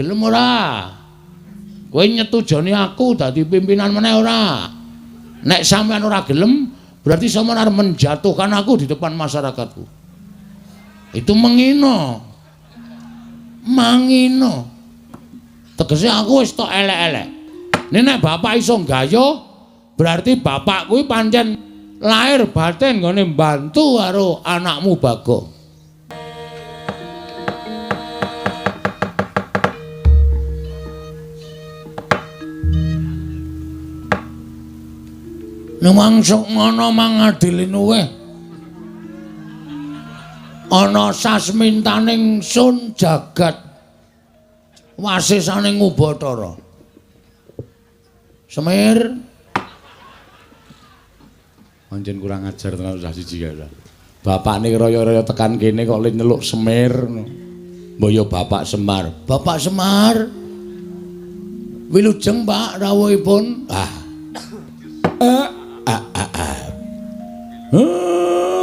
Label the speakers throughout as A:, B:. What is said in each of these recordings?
A: Gelem ora? Kowe nyetujoni aku dadi pimpinan meneh ora? Nek sampean ora gelem, berarti sampean arep menjatuhkan aku di depan masyarakatku. Itu menghina. Mangino. Tegese aku wis tok elek-elek. Nek bapak iso nggayo, berarti bapak kuwi pancen lahir batin nggone mbantu karo anakmu Bagong. Nemangsuk ngono mangadili nuweh. Ana sasmintaning sun jagat wasisaning Ubathara. Semir pancen kurang ajar tenan usah siji kae. Bapakne raya-raya tekan kene kok le nyeluk Semir. Mbaya Bapak Semar. Bapak Semar. Wilujeng Pak rawuhipun.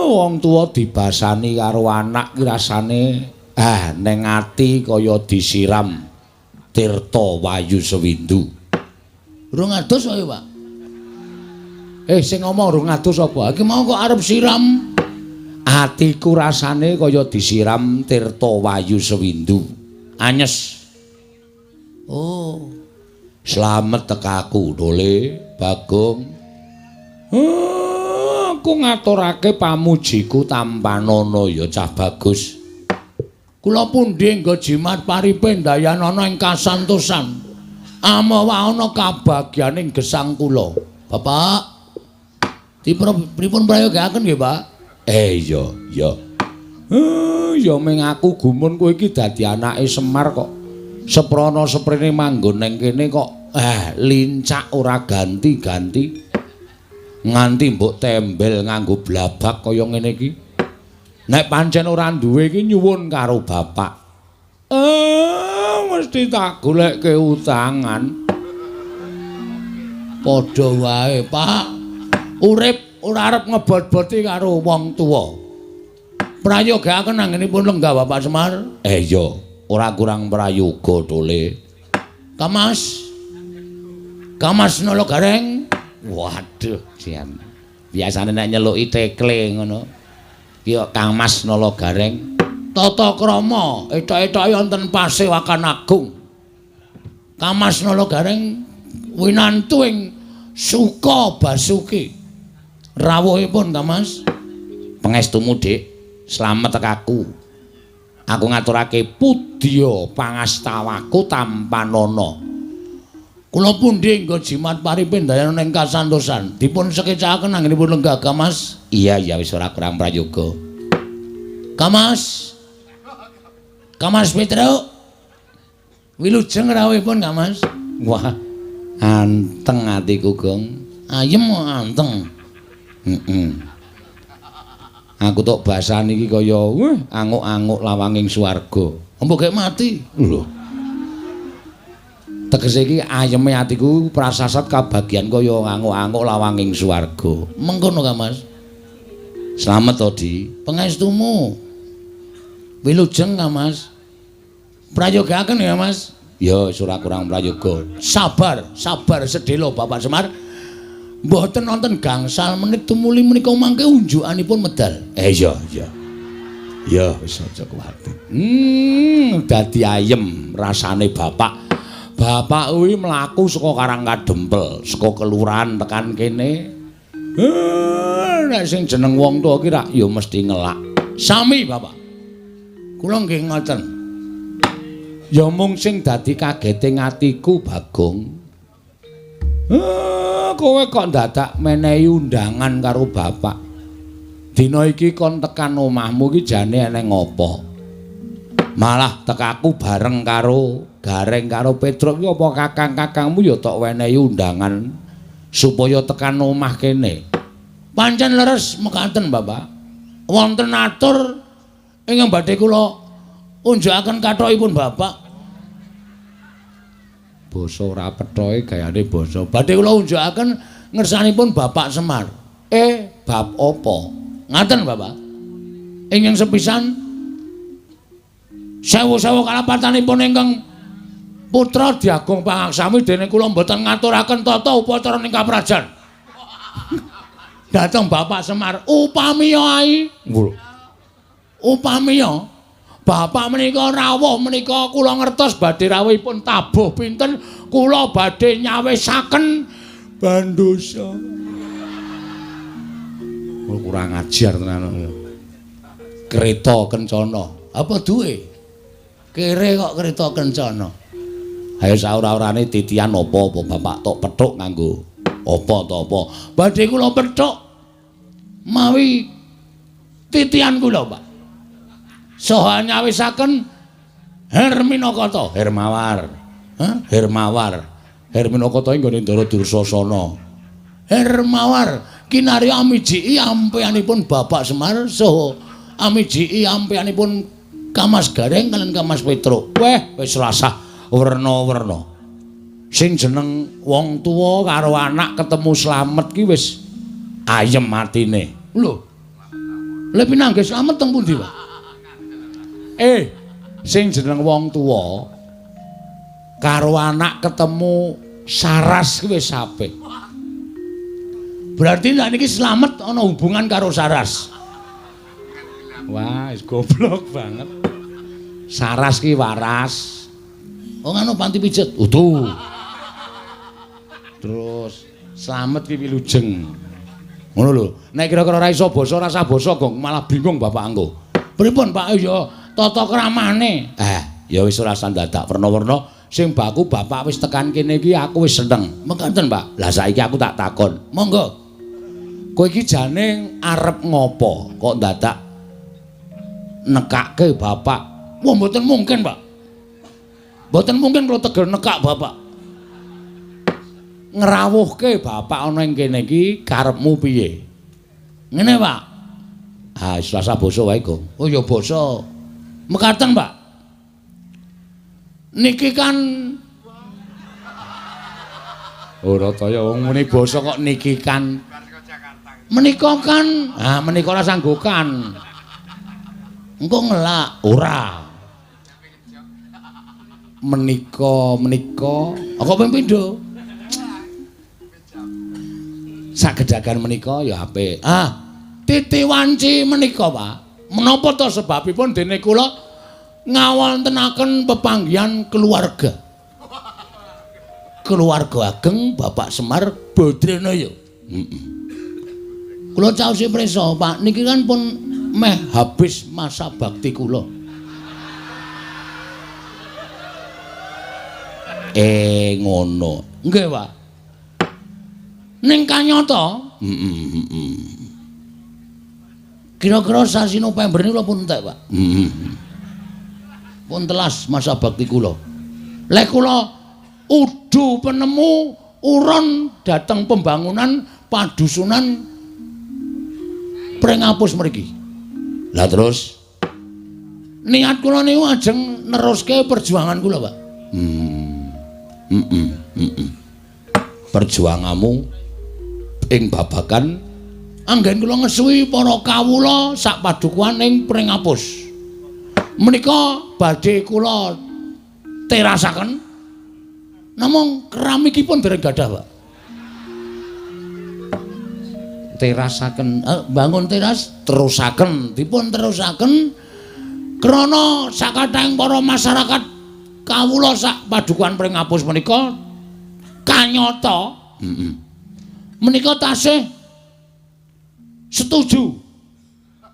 A: Wong tuwa dibasani karo anak ki rasane ning ati kaya disiram tirta wayu sewindu. Rung adus wae, Pak. Sing ngomong rung adus apa? Iki mau kok arep siram. Atiku rasane kaya disiram tirta wayu sewindu. Anyes. Oh. Slamet tekaku, Dole, Bagong. Aku ngaturake pamujiku tampanana ya cah bagus. Kula pundi nggo jimat paripe dayanana ing kasantosan. Amawa ana kabagyaning gesang kula. Bapak, pripun prayogaken nggih, Pak? Iya, iya. Ya ming aku gumun kowe iki dadi anake Semar kok. Seprana seprene manggon ning kene kok lincak ora ganti-ganti. Nganti mbok tembel nganggo blabak kaya ngene iki. Nek pancen ora duwe iki nyuwun karo bapak. Mesti tak goleke utangan. Padha wae, Pak. Urip ora arep ngebot-boti karo wong tuwa. Prayogaken anggenipun lenggah Bapak Semar. Iya, ora kurang prayoga, Dole. Kamas. Kamas nolo gareng. Waduh, jian. Biasane nek nyeluki tekle ngono. Ki Kang Mas Nala Gareng. Tata krama etok-etoke wonten Pasewakan Agung. Kang Mas Nala Gareng winantuing Suka Basuki. Rawuhipun Kang Mas. Pangestumu, Dik. Slamet tekaku. Aku ngaturake pudya pangastawaku tampanana. Kula pundi nggo jimat paripe dayanana ing kasantosan. Dipun sekecakaken anggenipun lenggah Mas. Iya wis ora kurang prayoga. Kamas. Kamas Petruk. Wilujeng rawuhipun Mas. Wah, anteng atiku, Gong. Ayem anteng. Aku tok basane iki kaya anguk-anguk lawanging swarga. Mbok gek mati. Lho. Tegese iki ayeme atiku prasasat kabagyan kaya anguk-anguk lawanging swarga. Mengkono ka Mas. Slamet to, Di. Pangestumu. Wilujeng ka Mas. Prayogaken ya Mas. Ya wis ora kurang prayoga. Sabar sedhela Bapak Semar. Mboten wonten gangsal menit tumuli menika mangke unjukanipun medal. Iya. Ya wis aja kuwatir. Dadi ayem rasane Bapak. Bapak kuwi mlaku saka Karangkadempel, saka kelurahan tekan kene. Nek sing jeneng wong tuwa ki rak ya mesti ngelak. Sami, Bapak. Kula nggih ngoten. Ya mung sing dadi kageting atiku, Bagong. Kowe kok dadak menehi undangan karo Bapak. Dina iki kon tekan omahmu ki jane eneng apa? Malah tekaku bareng karo Gareng karo Petruk iki apa kakang-kakangmu ya tok wenehi undangan supaya tekan omah kene. Pancen leres mekaten, Bapak. Wonten atur ingkang badhe kula unjukaken kathokipun Bapak. Basa ora pethoke gayane basa. Badhe kula unjukaken ngersanipun Bapak Semar. Bab apa? Ngaten, Bapak. Ingkang sepisan sewu-sewu kalapatanipun ingkang Putra diagung pangaksami dene kula mboten ngaturaken tata upacara ning kaprajan. Dateng Bapak Semar, upamiya ai. Upamiya Bapak menika rawuh menika kula ngertos badhe rawuhipun tabuh pinten kula badhe nyawisaken bandosa. Kurang ajar tenan. Kereta kencana. Apa duwe? Kere kok kereta kencana. Ayo saura-urane titian apa Bapak tok pethuk nganggo apa to apa. Badhe kula pethuk mawi titian kula, Pak. Saha nyawisaken Herminakata, Hermawar. Hermawar. Herminakata nggone Ndara Dursasana. Hermawar kinarya amiji ampeyanipun Bapak Semar saha amiji ampeyanipun Kamas Gareng kalian Kamas Petruk. Wis rasah werna-werna. Sing jeneng wong tuwa karo anak ketemu slamet ki wis ayem atine. Lho. Lha pinangge slamet teng pundi, Pak? Sing jeneng wong tuwa karo anak ketemu saras ki wis apik. Berarti nek niki slamet ana hubungan karo saras. Wah, wis goblok banget. Saras ki waras. Oh ngono panti pijet. Utuh. Terus slamet ki wilujeng. Ngono lho. Nek kira-kira ora iso basa rasa basa gong malah bingung Bapak anggo. Pripun Pak ya tata kramane. Ya wis ora sandadak werna-werna sing baku Bapak wis tekan kene iki aku wis seneng. Mengkaten, Pak. Lah saiki aku tak takon. Monggo. Kowe iki jane arep ngopo kok dadak nekake Bapak? Wah mboten mungkin, Pak. Mboten mungkin kula teger nekak Bapak. Ngrawuhke Bapak ana ing kene iki karepmu piye? Ngene, Pak. Selasa basa wae, Gong. Oh ya basa. Mekaten, Pak. Niki kan ora kaya wong muni basa kok niki kan. Menika kan, menika ora sanggokan. Engko ngelak ora. Menika apa ping pindho? Sagedagan menika ya apik. Titi wanci menika, Pak. Menapa to sebabipun dene kula ngawontenaken pepanggihan keluarga. Keluarga ageng Bapak Semar Badranaya. Kula caos prisa, Pak. Niki kan pun meh habis masa bakti kula. Ngono. Nggih, Pak. Ning kanyata, kira-kira sasi November niku pun entek, Pak. Pun telas masa bakti kula. Lek kula udu penemu uron dateng pembangunan padusunan Prengapus mriki. Lah terus niat kula niku ajeng neruske perjuangan kula, Pak. Perjuanganmu ing babagan anggen kula ngesuwi para kawula sak padukuhan ing Prengapus. Menika badhe kula terasaken namung keramikipun dereng gadah, Pak. Terasaken bangun teras terusaken dipun terusaken krana sakathahing para masyarakat kawula sak padukuhan Prengapus menika kanyata menika tasih setuju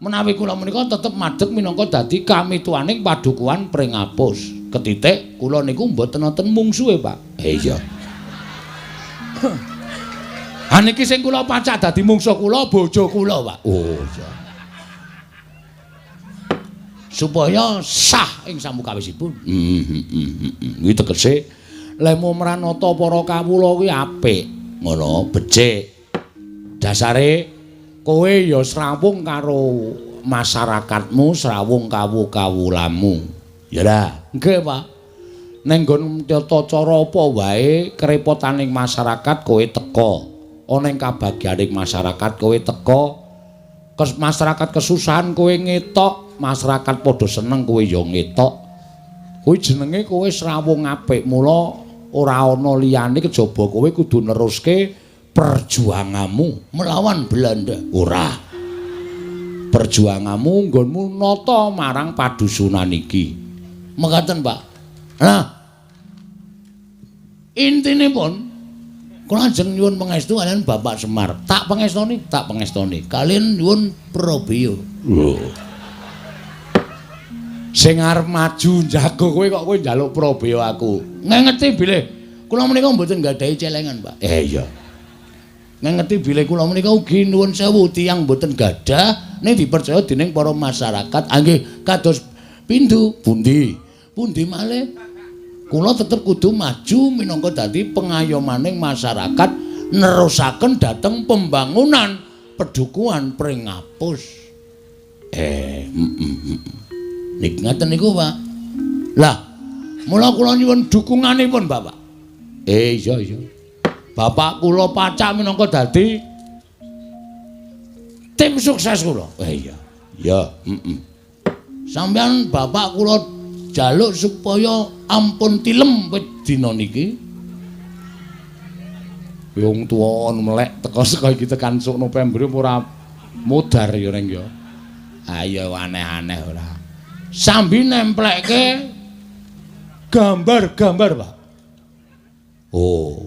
A: menawi kula menika tetep madhep minangka dadi kamituaning padukuhan Prengapus. Ketitik kula niku mboten wonten mungsuhe, Pak. Iya. Niki sing kula pacak dadi mungsuh kula bojo kula, Pak. Oh iya. Supaya sah ing samukawisipun. Kuwi tegese lemu mranata para kawula kuwi apik, ngono, becik. Dasare kowe ya srawung karo masyarakatmu, srawung kawula-kawulamu. Ya dah, nggih, Pak. Ning nggon tata cara apa wae kerepotaning masyarakat kowe teka. Ana ing kabagyaning masyarakat kowe teka, masyarakat kesusahan kowe ngetok, masyarakat padha seneng kowe ya ngetok. Kuwi jenenge kowe srawung apik, mula ora ana liyane kejaba kowe kudu neruske perjuanganmu melawan Belanda. Ora. Perjuanganmu nggonmu nata marang padusunan iki. Mekaten, Pak. Nah, intinipun kula ajeng nyuwun pangestu kalian Bapak Semar. Tak pangestoni. Kalian nyuwun Probio. Lho. Sing arep maju jago kowe kok kowe njaluk Probio aku. Ngengeti bilih kula menika mboten nggadahi celengan, Pak. Iya. Ngengeti bilih kula menika ugi nuwun sewu tiyang mboten gadah ning dipercaya dening para masyarakat. Nggih kados pindu pundi malih kula tetep kudu maju minangka dadi pengayomaning masyarakat nerusaken dhateng pembangunan pedukuhan pring ngapus. Nik ngaten niku, Pak. Lah, mula kula nyuwun dukunganipun, Bapak. Iya. Bapak kula pacak minangka dadi tim sukses kula. Iya. Sampeyan Bapak kula jaluk supaya ampun tilem wit dina niki. Wong tuwa melek teka saka iki tekan sok November ora modar ya ning ya. Ayo aneh-aneh ora. Sambi nemplekke gambar-gambar, Pak. Oh.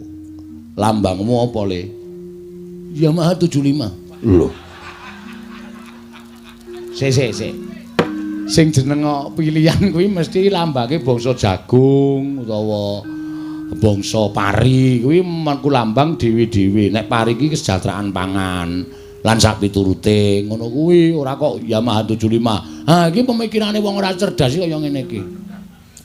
A: Lambangmu apa, Le? Yamaha 75. Lho. Sik. Sing jeneng pilihan kuwi mesti lambange bangsa jagung utawa bangsa pari kuwi mengku lambang dewi-dewi. Nek pari iki kesejahteraan pangan lan sak piturute ngono kuwi ora kok Yamaha 75. Ha iki pemikirane wong ora cerdas kaya ngene iki.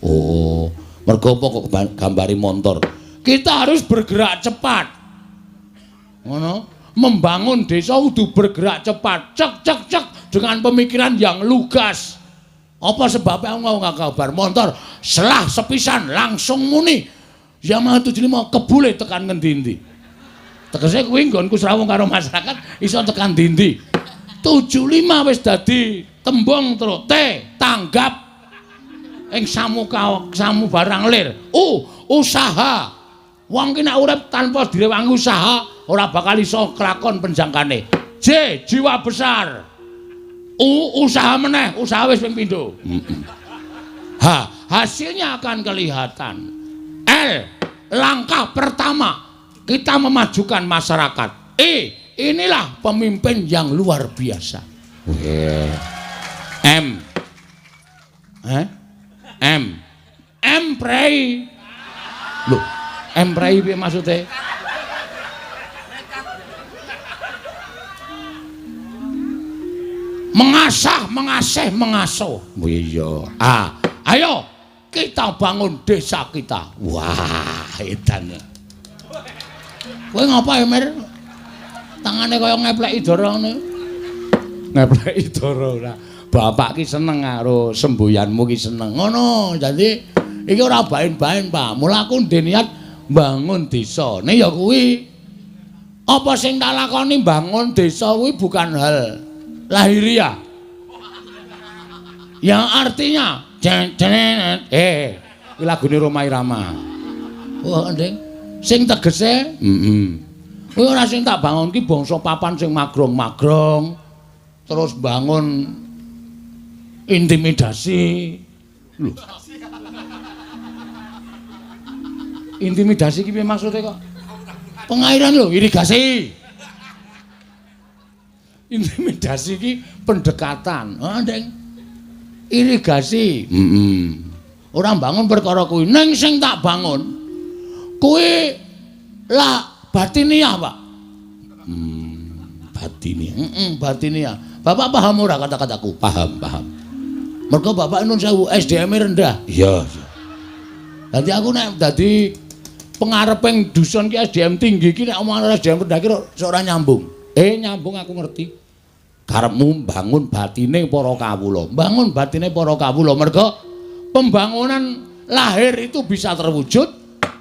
A: Oh, mergo apa kok gambari montor. Kita harus bergerak cepat. Ngono, membangun desa kudu bergerak cepat. Cek dengan pemikiran yang lugas. Apa sebabnya aku nggak kabar motor selah sepisan langsung muni Yamaha 75 kebule tekan ngendi-endi. Tegese kuwi nggonku srawung karo masyarakat iso tekan ndi-endi. 75 wis dadi tembung terus tanggap ing samu barang lir. Usaha. Wong ki nek urip tanpa direwangi usaha ora bakal iso kelakon penjangkane. Jiwa besar. Usaha meneh, usaha wis ping pindho. Hasilnya akan kelihatan. Langkah pertama kita memajukan masyarakat. Inilah pemimpin yang luar biasa. Prei. Loh, prei piye maksude? Mengasuh. Iya. Ayo kita bangun desa kita. Wah, edan. Kowe ngapa, Emir? Tangane kaya ngepleki dara ngene. Ngepleki dara ora. Bapak ki seneng karo semboyanmu ki seneng. Ngono. Dadi iki ora bain-bain, Pak. Mula aku ndek niat bangun desa. Nek ya kuwi apa sing tak lakoni bangun desa kuwi bukan hal lahiriah. Yang artinya iki lagune Roma Irama. Oh, Nding. Sing tegese, kuwi ora sing tak bangun ki bangsa papan sing magrong-magrong. Terus bangun intimidasi. Lho. Intimidasi ki piye maksude kok? Pengairan lho, irigasi. Intimidasi ki pendekatan. Ndeng. Irigasi. Ora bangun perkara kuwi. Ning sing tak bangun kuwi lah batiniah, Pak. Batiniah. Bapak paham ora kata-kataku? Paham. Mergo Bapak nun sewu SDM rendah. Iya. Dadi aku nek dadi pengareping dusun ki SDM tinggi ki nek omongan SDM rendah ki ora nyambung. Nyambung aku ngerti. Karepmu bangun batine para kawula. Bangun batine para kawula mergo pembangunan lahir itu bisa terwujud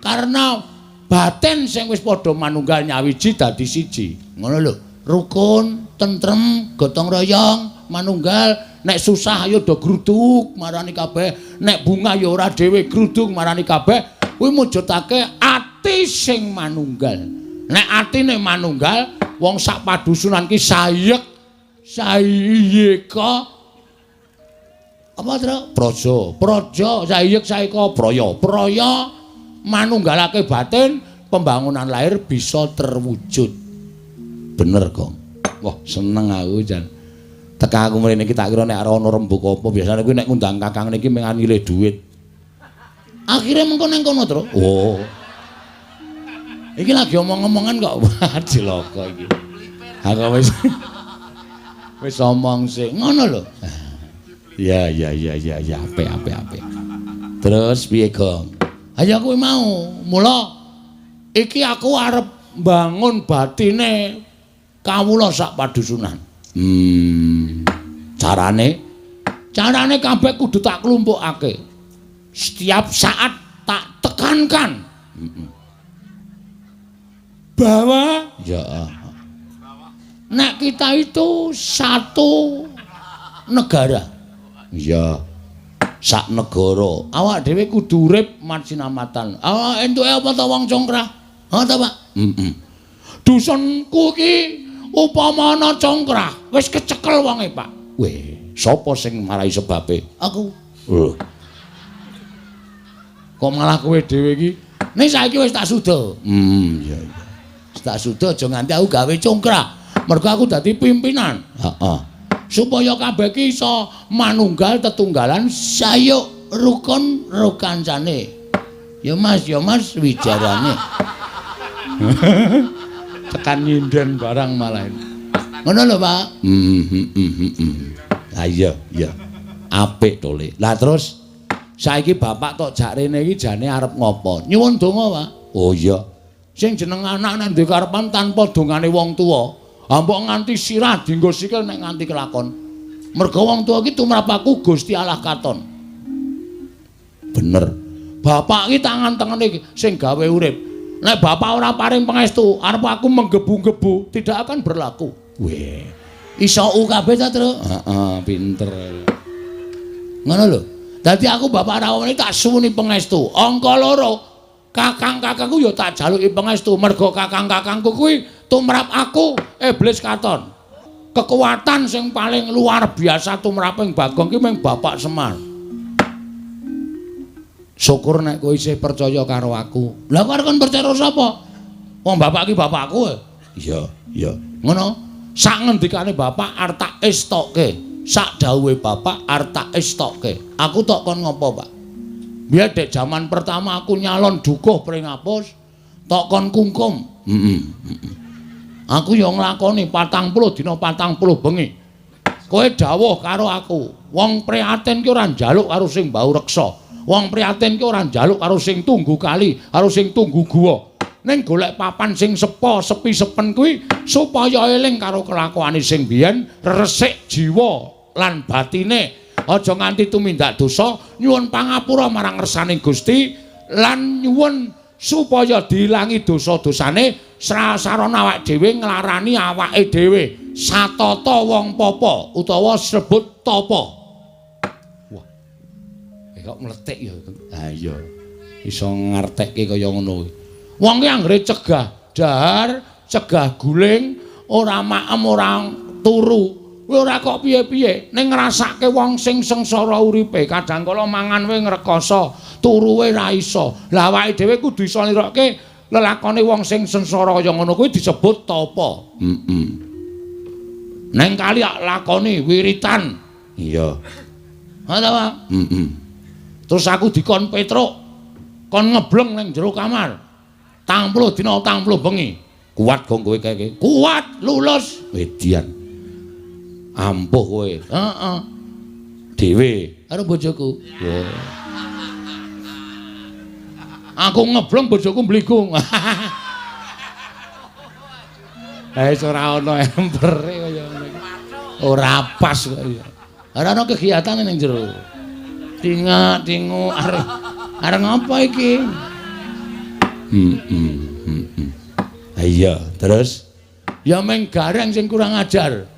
A: karena batin sing wis padha manunggal nyawiji dadi siji. Ngono lho. Rukun, tentrem, gotong royong, manunggal nek susah ayo do gruduk marani kabeh, nek bunga ya ora dhewe gruduk marani kabeh. Kuwi mujudake ati sing manunggal. Nek atine manunggal, wong sak padusunan ki sayek sayeka apa to? Praja, sayek sayeka praya manunggalake batin, pembangunan lahir bisa terwujud. Bener kok. Wah, seneng aku jan. Teka aku mrene iki tak kira nek ora ana rembug apa biasane kuwi nek ngundang kakang niki mung ngile dhuwit. Akhire mengko nang kono, Tru. Oh. Iki lagi omong-omongan kok cilaka iki. Aku wis omong sik ngono lho. Ya, apik. Terus piye, Gong? Ayo kuwi mau, mula iki aku arep bangun batine kawula sak padusunan. Carane kabeh kudu tak klumpukake. Setiap saat tak tekankan bahwa ya nek kita itu satu negara. Ya, sak negara. Awak dhewe kudu urip marsinamatan. Entuke apa ta wong congkrah? Ha ta, Pak? Dusunku ki upama ana congkrah, wis kecekel wonge, Pak. Weh, sapa sing marai sebabe? Aku. Kok malah kowe dhewe iki? Nek saiki wis tak suda. Iya. Wis tak suda aja nganti aku gawe congkrah. Mergo aku dadi pimpinan. Heeh. Supaya kabeh ki iso manunggal tetunggalan sayuk rukun rukancane. Ya Mas wijarane. Tekan nyinden barang malah. Ngono lho, Pak. Ayo, ya. Apik to, Le. Lah terus saiki bapak tok jak rene iki jane arep ngopo? Nyuwun donga, Pak. Oh iya. Sing jeneng anak nek duwe karepan tanpa dongane wong tuwa, mbok nganti sirah dienggo sikil nek nganti kelakon. Mergo wong tuwa iki tumrap aku Gusti Allah katon. Bener. Bapak iki tangan tengene sing gawe urip. Nek bapak ora paring pangestu, arep aku menggebu-gebu tidak akan berlaku. Weh. Iso kabeh ta, Tru? Heeh, pinter. Ngono lho. Dadi aku bapak rawone tak suwuni pangestu. Angka 2. Kakang-kakangku ya tak jaluki pangestu mergo kakang-kakangku kuwi tumrap aku iblis katon. Kekuatan sing paling luar biasa tumraping Bagong ki mung Bapak Semar. Syukur nek kowe isih percaya karo aku. Lah kok kon percaya sapa? Wong bapak ki bapakku. Iya. Ngono. Sak ngendikane bapak arep tak estokke. Sak dawuhe bapak arep tak estokke. Aku tok kon ngopo, Pak? Biar dek zaman pertama aku nyalon dukuh pring apus, tok kon kungkum. Aku yo nglakoni 40 dina 40 bengi. Kowe dawuh karo aku, wong prihatin ki ora njaluk karo sing mbau reksa. Wong prihatin ki ora njaluk karo sing tunggu kali, karo sing tunggu guwa. Ning golek papan sing sepi sepen kuwi supaya eling karo kelakuane sing biyen, resik jiwa lan batine. Aja nganti tumindak dosa, nyuwun pangapura marang ngersane Gusti lan nyuwun supaya diilangi dosa-dosane sarana awake dhewe nglarani awake dhewe satata wong papa utawa sebut tapa. Wah. Kok mletik ya. Ha iya. Iso ngartekke kaya ngono. Wong ki anggere cegah dahar, cegah guling, ora maem ora turu. Kowe ora kok piye-piye ning ngrasake wong sing sengsara uripe kadang kala mangan wae ngrekoso turuwe ra iso. Lah awake dhewe kudu iso nirokke lelakone wong sing sengsara kaya ngono kuwi disebut tapa. Neng kali lakoni wiritan. Iya. Ha ta, Pak? Terus aku dikon petruk kon ngebleng ning jero kamar. 40 dina 40 bengi. Kuat gong kowe kaya kuat lulus wedian. Ampuh kowe. Heeh. Dhewe karo bojoku. Wah. Aku ngeblong bojoku mbligung. Wis ora ana empere kaya ngono iki. Ora pas kok ya. Ora ana kegiatan ning jero. Tingu areng apa iki? Iya, terus ya meng gareng sing kurang ajar.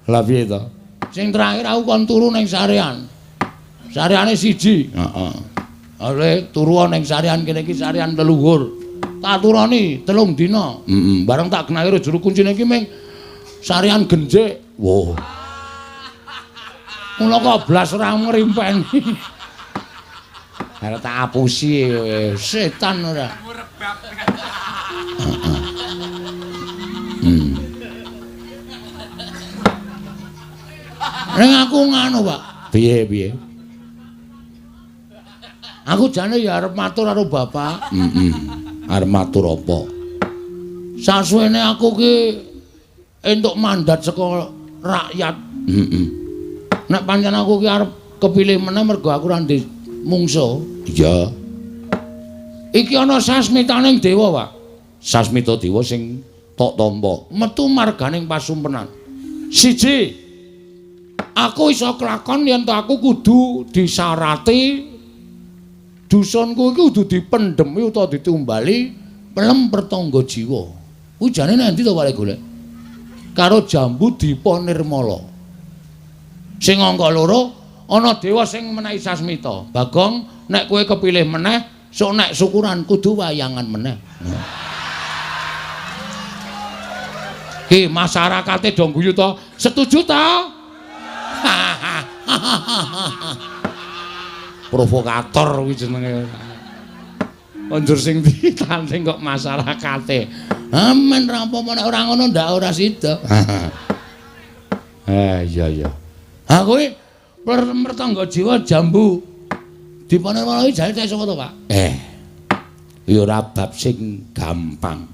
A: Lah piye to? Sing terakhir aku kon turu ning sarean. Sareane siji. Heeh. Oleh turu ning sarean kene iki sarean leluhur. Tak turoni 3 dina. Bareng tak genahi juru kuncine iki ming sarean genjik. Wow. Mula kok blas ora ngrimpeni. Arep tak apusi setan ora. Ning aku ngono, Pak. Piye? Aku jane ya arep matur karo bapak. Arep matur apa? Sasuwene aku ki entuk mandat saka rakyat. Nek pancen aku ki arep kepilih meneh mergo aku ora ndek mungsuh. Iya. Iki ana sasmitaning dewa, Pak. Sasmita dewa sing tok tampa, metu marganing pasumpenan. Siji, aku iso kelakon yen to aku kudu disarati dusunku iki kudu dipendhemi utawa ditumbali pelem pertangga jiwa. Kuwi jane nek endi to Pak golek? Karo Jambu Dipa Nirmala. Sing angka 2 ana dewa sing menehi sasmita. Bagong nek kowe kepilih meneh, sok nek syukuran kudu wayangan meneh. Ki masyarakate do guyu to? Setuju to? Provokator kuwi jenenge. Konjur sing ditanding kok masyarakate. Amen ra apa-apa nek ora ngono ndak ora sida. Iya. Ha kowe pertangga jiwa Jambu Dipa Nirmala iki jane sapa to, Pak? Ya ora bab sing gampang.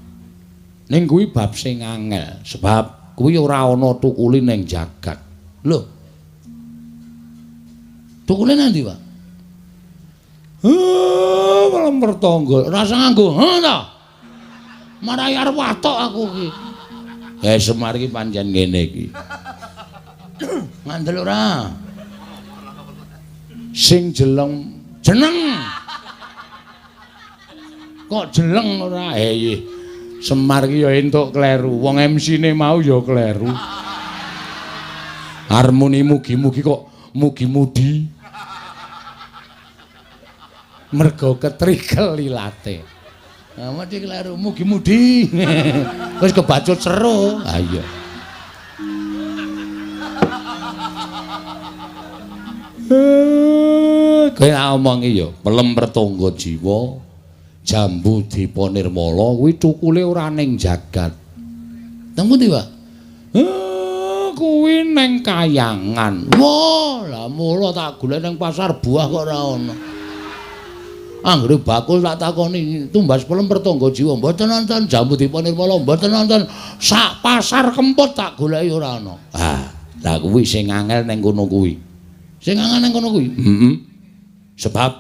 A: Ning kuwi bab sing angel, sebab kuwi ora ana tukule ning jagat. Lho. Tukule nanti, Pak? Malam pertangga, rasa nganggo, ta? Marai arep watok aku iki. Semar iki pancen ngene iki. Ngandel ora? Sing jeneng. Kok jeleng ora? Semar ki ya entuk kleru. Wong MC-ne mau ya kleru. Harmoni mugi-mugi kok mugi-mudi. Mergo ketrikel lilate. Nah, mesti kleru mugi-mudi. Wis kebacut seru. Ha iya. Kaya omongi ya, pelem pertangga jiwa. Jambu Dipa Nirmala kuwi cukule ora ning jagat. Nang pundi, Pak? Kuwi ning Kayangan. Wah, lah mula tak golek ning pasar buah kok ora ana. Anggere bakul tak takoni tumbas pelem pertangga jiwa mboten nonton Jambu Dipa Nirmala mboten nonton sak pasar kempot tak goleki ora ana. Lah kuwi sing angel ning kono kuwi. Sing angel ning kono kuwi. Sebab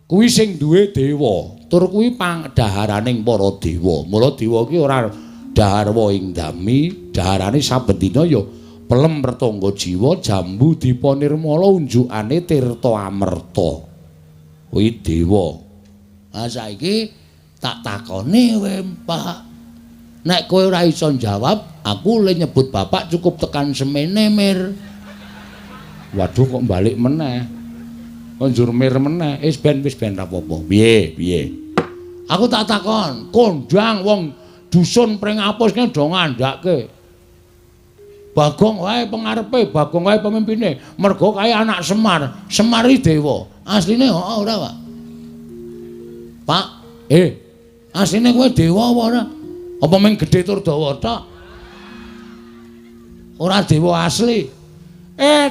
A: kuwi sing duwe dewa. Tur kuwi pangdaharaning para dewa. Mula dewa ki ora daharwa ing dami, daharane saben dina ya pelem pertangga jiwa Jambu Dipa Nirmala unjukane tirta amerta. Kuwi dewa. Saiki tak takoni kowe, Pak. Nek kowe ora iso jawab, aku le nyebut bapak cukup tekan semene mir. Waduh kok balik meneh. Konjur mir meneh. Wis ben ra apa-apa. Piye? Aku tak takon, kondang wong dusun pring apus kene do ngandhake. Bagong wae pengarepe, Bagong wae pemimpine. Mergo kaya anak Semar. Semar iki dewa. Asline ora, Pak. Pak, asline kowe dewa apa ora? Apa mung gedhe tur dawa tok? Ora dewa asli.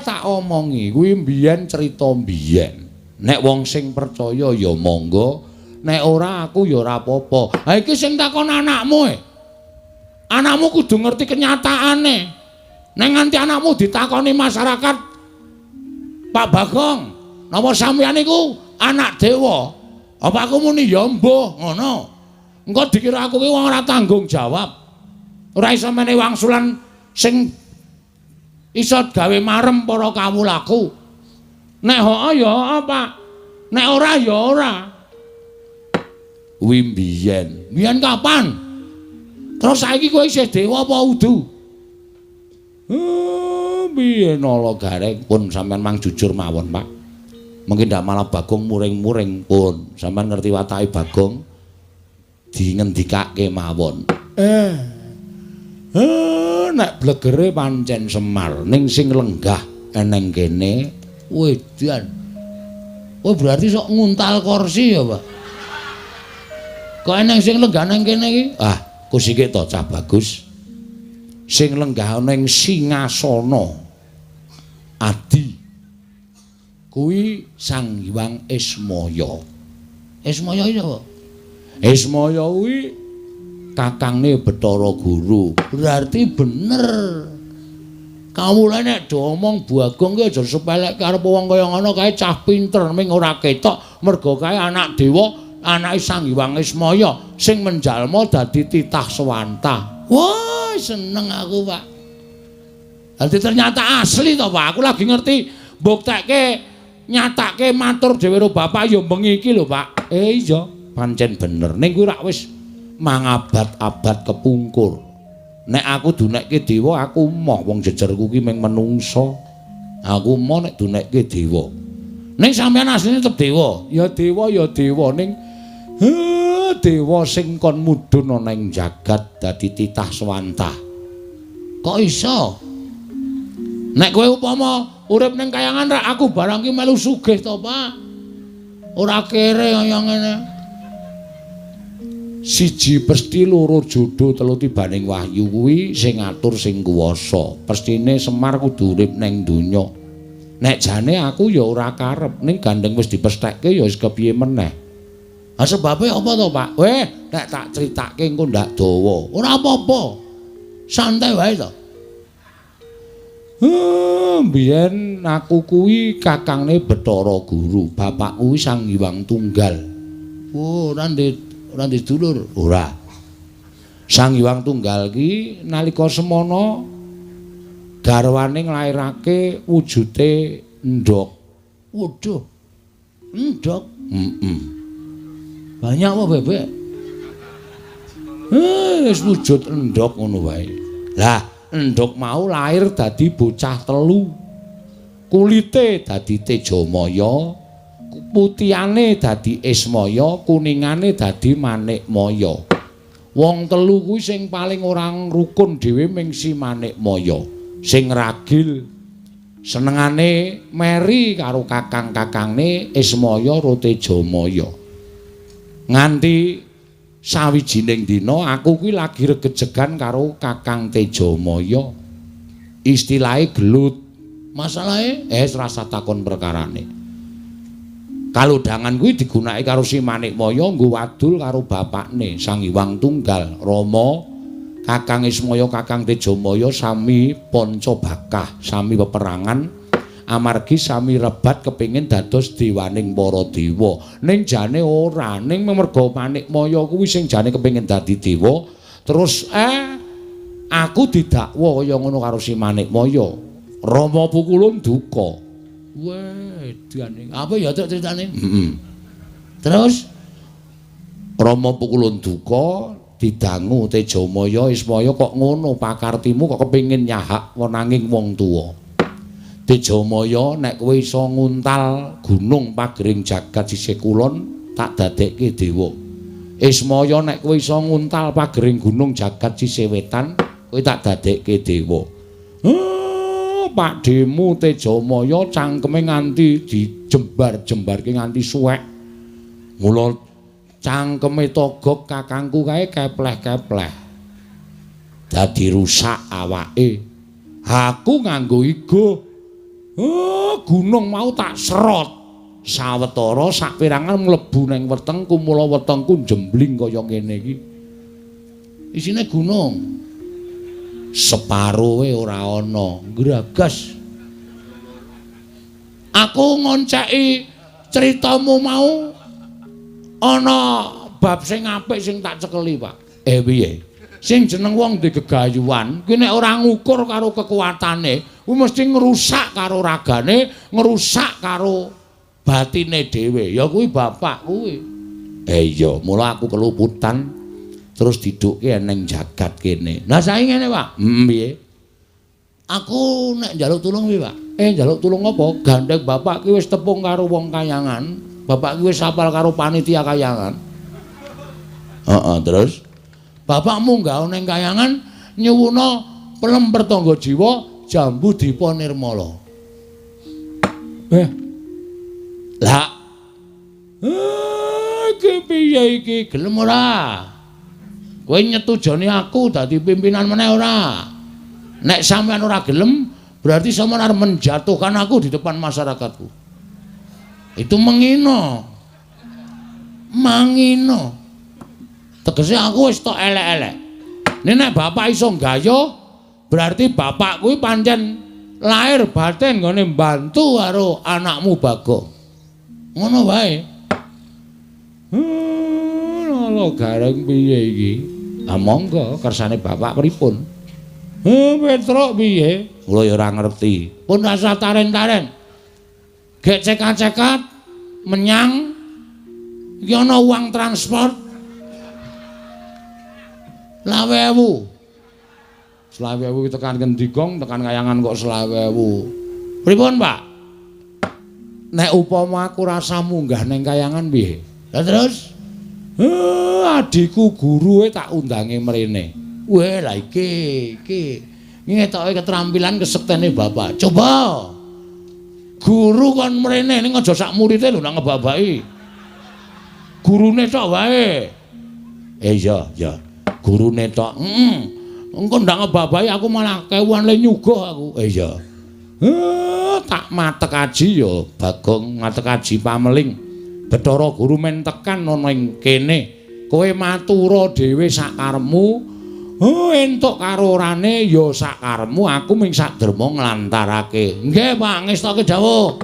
A: Tak omongi kuwi mbiyen crita mbiyen. Nek wong sing percaya ya monggo. Nek ora aku ya ora apa-apa. Ha iki sing takon anakmu Anakmu kudu ngerti kenyataane. Nek nganti anakmu ditakoni masyarakat, Pak Bagong, napa sampeyan iku anak dewa? Apa aku muni ya mbuh ngono? Engko dikira aku ki wong ora tanggung jawab. Ora iso menehi wangsulan sing iso gawe marem para kawulaku. Nek hoo ya apa? Nek ora ya ora. Kuwi mbiyen. Mbiyen Terus saiki kowe isih dewa apa udu? piye nala gareng pun sampean mang jujur mawon, Pak. Mungkin ndak malah Bagong muring-muring pun. Sampean ngerti watake Bagong dingendikake mawon. Nek blegere pancen Semar ning sing lenggah eneng kene wedan. Oh berarti sok nguntal kursi ya, Pak. Kok eneng sing lenggah nang kene iki? Ah, kusike to cah bagus. Sing lenggah ning singasana Adi kuwi Sang Hyang Ismaya. Ismaya iki sapa? Ismaya kuwi kakangne Bathara Guru. Berarti bener. Kawula nek do omong Bagong ki aja sepelek karo wong kaya ngono kae cah pinter ming ora ketok mergo kae anak dewa, anake Sang Hyang Ismaya sing menjalma dadi titah swanta. Wah, seneng aku, Pak. Dadi ternyata asli to, Pak. Aku lagi ngerti mbuktekke nyatake matur dhewe karo Bapak ya bengi iki lho, Pak. Iya, pancen bener. Ning kuwi rak wis mangabad-abad kepungkur. Nek aku dunekke dewa, aku moh wong jejerku ki mung menungsa. Aku moh nek dunekke dewa. Ning sampeyan asline tetep dewa. Ya dewa ning dewa sing kon mudhun ana ing jagat dadi titah swanta. Kok iso? Nek kowe upama urip ning kayangan rak aku barang ki melu sugih to, Pak. Ora kere kaya ngene. Siji pesti loro jodoh telu tibaning wahyu kuwi sing ngatur sing kuwasa. Pestine Semar kudu urip ning donya. Nek jane aku ya ora karep ning gandeng wis dipesthekke ya wis kepiye meneh. Ha sebabe apa to, Pak? Weh, nek tak critake engko ndak dawa. Ora apa-apa. Santai wae to. Biyen aku kuwi kakangne Bathara Guru, bapak kuwi Sang Hyang Tunggal. Oh, ora ndek dulur, ora. Sang Hyang Tunggal ki nalika semana garwane nglairake wujude endhog. Waduh. Endhog. Banyak apa bebek? Wis wujud endhog ngono wae. Lah, endhog mau lahir dadi bocah telu. Kulite dadi Tejamaya, putihane dadi Ismaya, kuningane dadi Manikmaya. Wong telu kuwi sing paling ora rukun dhewe ming si Manikmaya. Sing ragil senengane meri karo kakang-kakangne Ismaya karo Tejamaya. Nganti sawijining dina aku kuwi lagi regejegan karo Kakang Tejamaya. Istilahe gelut. Masalahe rasa takon perkarane. Kalodhangan kuwi digunakake karo si Manikmaya nggo wadul karo bapakne Sang Hyang Tunggal, Rama. Kakang Ismaya, Kakang Tejamaya sami Pancabakah, sami peperangan. Amargi sami rebat kepingin dados dewaning para dewa. Ning jane ora, ning merga Manikmaya kuwi sing jane kepingin dadi dewa. Terus aku didakwa kaya ngono karo si Manikmaya. Rama pukulun duka. Weh, diane. Apa ya ceritane? Terus Rama pukulun duka didangu Tejamaya, Ismaya kok ngono pakartimu kok kepingin nyahak wenanging wong tuwa. Tejamaya nek kowe iso nguntal gunung pagering jagat sisih kulon tak dadekke dewa. Ismaya nek kowe iso nguntal pagering gunung jagat sisih wetan kowe tak dadekke dewa. Pak Demu Tejamaya cangkeme nganti dijembar-jembarke nganti suwek. Mula cangkeme Togog kakangku kae kepleh-kepleh. Dadi rusak awake. Aku nganggo igo gunung mau tak serot sawetara saperangan mlebu ning wetengku mula wetengku jembling kaya ngene iki. Isine gunung. Separuhe ora ana, gragas. Aku ngonceki critamu mau ana bab sing apik sing tak cekeli, Pak. Piye? Sing jeneng wong di gegayuhan kuwi nek ora ngukur karo kekuatane kuwi mesti ngrusak karo ragane, ngrusak karo batine dhewe. Ya kuwi bapak kuwi. Iya, mula aku keluputan terus didukke eneng jagat kene. Lah saiki ngene, Pak. Piye? Aku nek njaluk tulung piye, Pak? Njaluk tulung apa? Gandeng bapak ki wis tepung karo wong kayangan. Bapak ki wis apal karo panitia kayangan. Terus bapakmu gawe ning kayangan nyuwuna pelem pertangga jiwa jambu dipa nirmala. Lah. Iki piye iki? Gelem ora? Kowe nyetujoni aku dadi pimpinan meneh ora? Nek sampean ora gelem, berarti sampean arep menjatuhkan aku di depan masyarakatku. Itu menghina. Manghina. Tegese aku wis tok elek-elek. Nek bapak iso gayuh, berarti bapak kuwi pancen lahir batin nggone mbantu karo anakmu Bagong. Ngono wae. Lho gareng piye iki? Ah monggo kersane bapak pripun? Petruk piye? Kula ya ora ngerti. Pun rasa taren-taren. Gek cekat-cekat menyang iki ana uang transport 20.000. 20.000 tekan ngendi gong, tekan kayangan kok 20.000. Pripun, Pak? Nek upama aku rasa munggah ning kayangan piye? Lah terus? Adikku guru tak undange mrene. Weh lah iki ngetoke keterampilan kesektene bapak. Coba guru kon mrene ning aja sak murite lho nak ngebabaki. Gurune tok wae. Iya. Gurune tok. Engko ndak ngebabaki aku malah kewan le nyuguh aku. Iya. Tak matek aji ya Bagong matek aji pameling. Bathara guru men tekan ana ing kene. Kowe matura dhewe sak karepmu. Entuk karorane ya sak karepmu, aku ming sak derma nglantarake. Nggih, Pak, ngestoke dawuh.